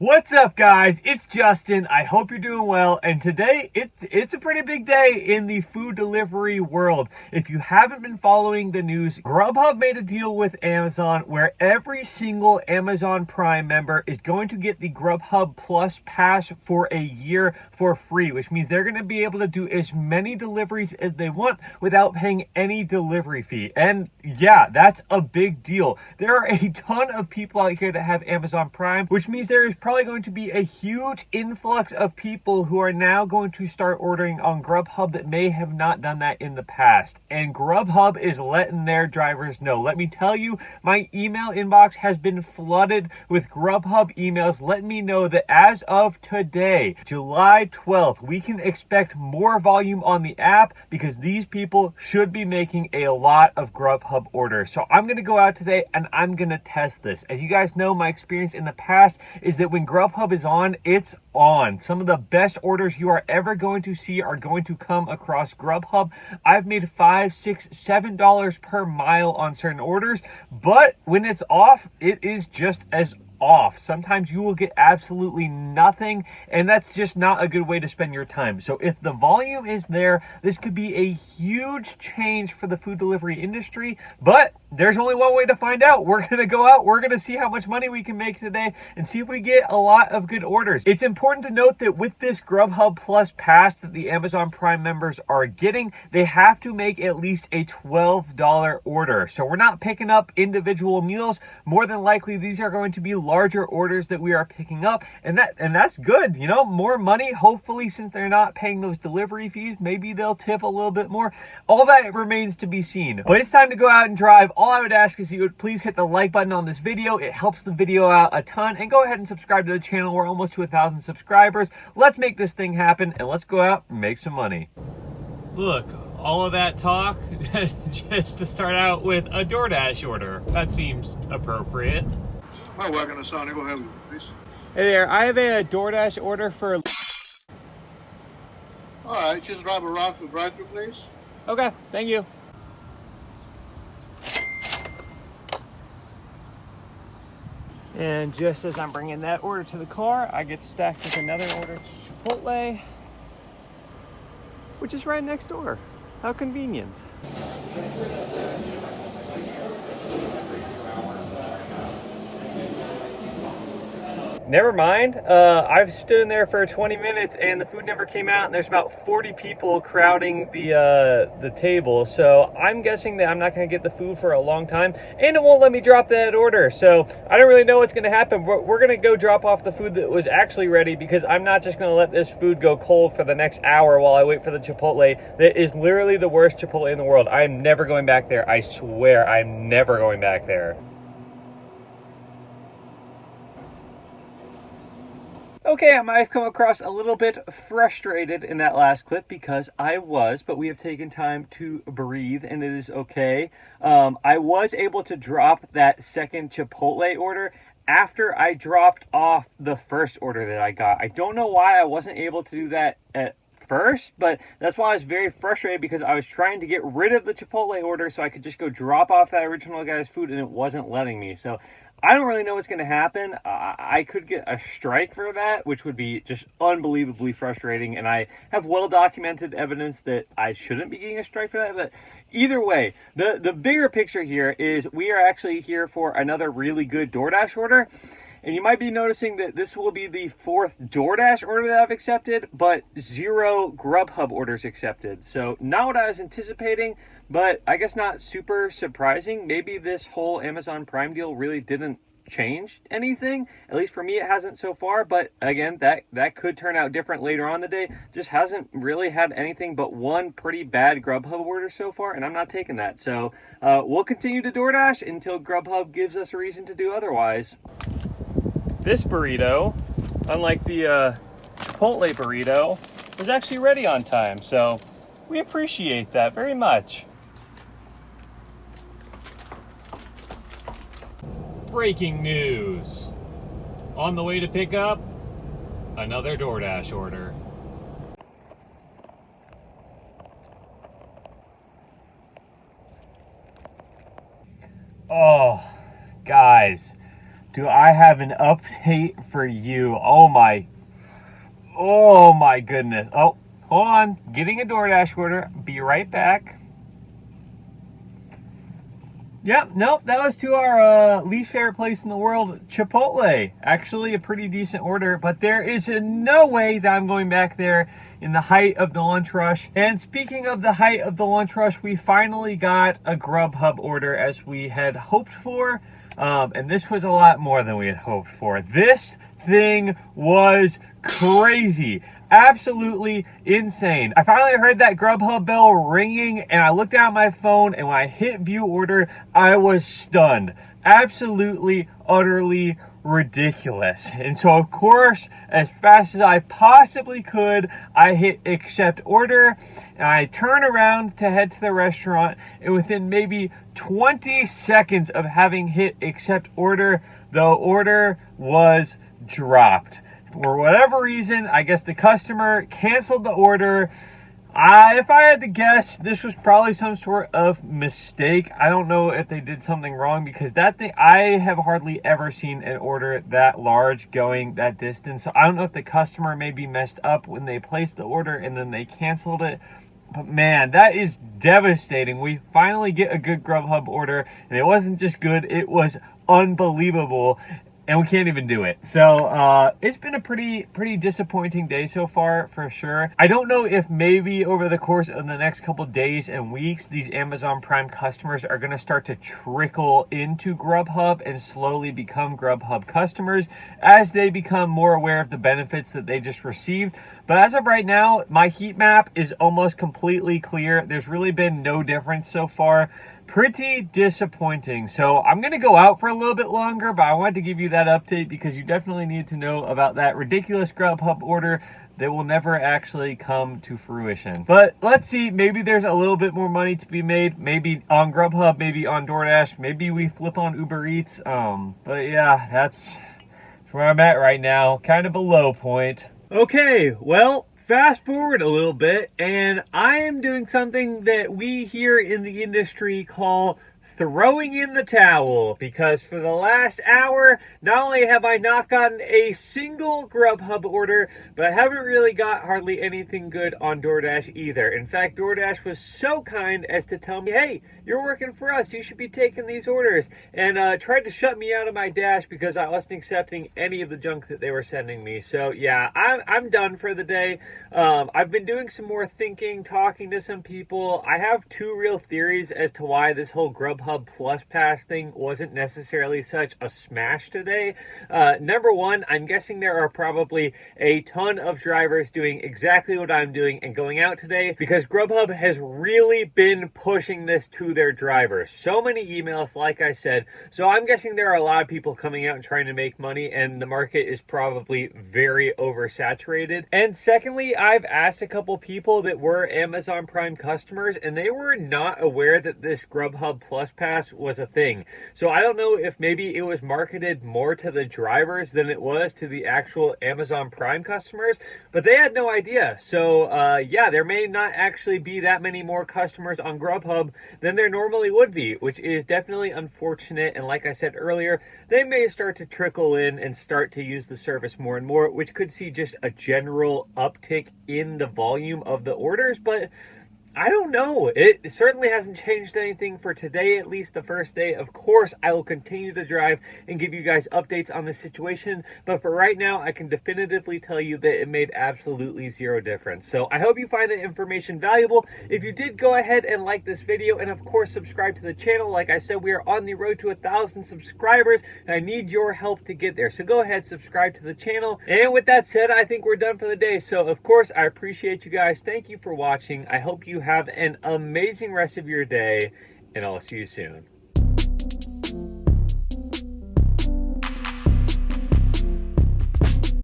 What's up, guys? It's Justin. I hope you're doing well. And today, it's a pretty big day in the food delivery world. If you haven't been following the news, GrubHub made a deal with Amazon where every single Amazon Prime member is going to get the GrubHub Plus Pass for a year for free, which means they're going to be able to do as many deliveries as they want without paying any delivery fee. And yeah, that's a big deal. There are a ton of people out here that have Amazon Prime, which means there is probably going to be a huge influx of people who are now going to start ordering on GrubHub that may have not done that in the past. And GrubHub is letting their drivers know. Let me tell you, my email inbox has been flooded with GrubHub emails letting me know that as of today, July 12th, we can expect more volume on the app because these people should be making a lot of GrubHub orders. So I'm going to go out today and I'm going to test this. As you guys know, my experience in the past is that when GrubHub is on, it's on. Some of the best orders you are ever going to see are going to come across GrubHub. I've made $5, $6, $7 per mile on certain orders, but when it's off, it is just as off. Sometimes you will get absolutely nothing, and that's just not a good way to spend your time. So if the volume is there, this could be a huge change for the food delivery industry, but there's only one way to find out. We're going to go out, we're going to see how much money we can make today and see if we get a lot of good orders. It's important to note that with this GrubHub Plus Pass that the Amazon Prime members are getting, they have to make at least a $12 order. So we're not picking up individual meals. More than likely, these are going to be larger orders that we are picking up, and that's good. You know, more money. Hopefully, since they're not paying those delivery fees, maybe they'll tip a little bit more. All that remains to be seen. But it's time to go out and drive. All I would ask is you would please hit the like button on this video. It helps the video out a ton. And go ahead and subscribe to the channel. We're almost to 1,000 subscribers. Let's make this thing happen and let's go out and make some money. Look, all of that talk just to start out with a DoorDash order. That seems appropriate. My wagon and Sonic, go ahead, please. Hey there, I have a DoorDash order for... All right, just drive around to the drive-thru, please. Okay, thank you. And just as I'm bringing that order to the car, I get stacked with another order to Chipotle, which is right next door. How convenient. Never mind. I've stood in there for 20 minutes and the food never came out, and there's about 40 people crowding the table. So I'm guessing that I'm not going to get the food for a long time, and it won't let me drop that order. So I don't really know what's going to happen. We're going to go drop off the food that was actually ready, because I'm not just going to let this food go cold for the next hour while I wait for the Chipotle. That is literally the worst Chipotle in the world. I'm never going back there. I swear I'm never going back there. Okay, I might have come across a little bit frustrated in that last clip, because I was, but we have taken time to breathe and it is okay. I was able to drop that second Chipotle order after I dropped off the first order that I got. I don't know why I wasn't able to do that at first, but that's why I was very frustrated, because I was trying to get rid of the Chipotle order so I could just go drop off that original guy's food and it wasn't letting me. So I don't really know what's going to happen. I could get a strike for that, which would be just unbelievably frustrating. And I have well-documented evidence that I shouldn't be getting a strike for that. But either way, the bigger picture here is we are actually here for another really good DoorDash order. And you might be noticing that this will be the fourth DoorDash order that I've accepted, but 0 GrubHub orders accepted. So not what I was anticipating, but I guess not super surprising. Maybe this whole Amazon Prime deal really didn't change anything. At least for me, it hasn't so far. But again, that could turn out different later on in the day. Just hasn't really had anything but one pretty bad GrubHub order so far, and I'm not taking that. So we'll continue to DoorDash until GrubHub gives us a reason to do otherwise. This burrito, unlike the Chipotle burrito, was actually ready on time, so we appreciate that very much. Breaking news. On the way to pick up another DoorDash order. Oh, guys. do I have an update for you. Oh my goodness. Oh, hold on. Getting a DoorDash order. Be right back. Yep, nope, that was to our least favorite place in the world, Chipotle. Actually, a pretty decent order, but there is no way that I'm going back there in the height of the lunch rush. And speaking of the height of the lunch rush, we finally got a GrubHub order as we had hoped for. And this was a lot more than we had hoped for. This thing was crazy. Absolutely insane. I finally heard that GrubHub bell ringing and I looked down at my phone, and when I hit view order, I was stunned. Absolutely, utterly ridiculous. And so of course, as fast as I possibly could, I hit accept order and I turn around to head to the restaurant, and within maybe 20 seconds of having hit accept order, the order was dropped. For whatever reason, I guess the customer canceled the order. If I had to guess, this was probably some sort of mistake. I don't know if they did something wrong, because that thing, I have hardly ever seen an order that large going that distance. So I don't know if the customer maybe messed up when they placed the order and then they canceled it. But man, that is devastating. We finally get a good GrubHub order, and it wasn't just good, it was unbelievable. And we can't even do it. So it's been a pretty disappointing day so far, for sure. I don't know if maybe over the course of the next couple days and weeks, these Amazon Prime customers are going to start to trickle into GrubHub and slowly become GrubHub customers as they become more aware of the benefits that they just received. But as of right now, my heat map is almost completely clear. There's really been no difference so far. Pretty disappointing. So I'm going to go out for a little bit longer, but I wanted to give you that update because you definitely need to know about that ridiculous GrubHub order that will never actually come to fruition. But let's see, maybe there's a little bit more money to be made, maybe on GrubHub, maybe on DoorDash, maybe we flip on Uber Eats. But yeah, that's where I'm at right now. Kind of a low point. Okay, well, fast forward a little bit, and I am doing something that we here in the industry call throwing in the towel, because for the last hour, not only have I not gotten a single GrubHub order, but I haven't really got hardly anything good on DoorDash either. In fact, DoorDash was so kind as to tell me, hey, you're working for us, you should be taking these orders, and tried to shut me out of my dash because I wasn't accepting any of the junk that they were sending me. So yeah, I'm done for the day. I've been doing some more thinking, talking to some people. I have two real theories as to why this whole GrubHub Plus Pass thing wasn't necessarily such a smash today. Number one, I'm guessing there are probably a ton of drivers doing exactly what I'm doing and going out today, because GrubHub has really been pushing this to their drivers. So many emails, like I said. So I'm guessing there are a lot of people coming out and trying to make money, and the market is probably very oversaturated. And secondly, I've asked a couple people that were Amazon Prime customers, and they were not aware that this GrubHub Plus Pass was a thing. So I don't know if maybe it was marketed more to the drivers than it was to the actual Amazon Prime customers, but they had no idea. So yeah, there may not actually be that many more customers on GrubHub than there normally would be, which is definitely unfortunate. And like I said earlier, they may start to trickle in and start to use the service more and more, which could see just a general uptick in the volume of the orders. But I don't know. It certainly hasn't changed anything for today, at least the first day. Of course, I will continue to drive and give you guys updates on the situation. But for right now, I can definitively tell you that it made absolutely zero difference. So I hope you find the information valuable. If you did, go ahead and like this video. And of course, subscribe to the channel. Like I said, we are on the road to 1,000 subscribers. And I need your help to get there. So go ahead, subscribe to the channel. And with that said, I think we're done for the day. So of course, I appreciate you guys. Thank you for watching. I hope you have an amazing rest of your day, and I'll see you soon.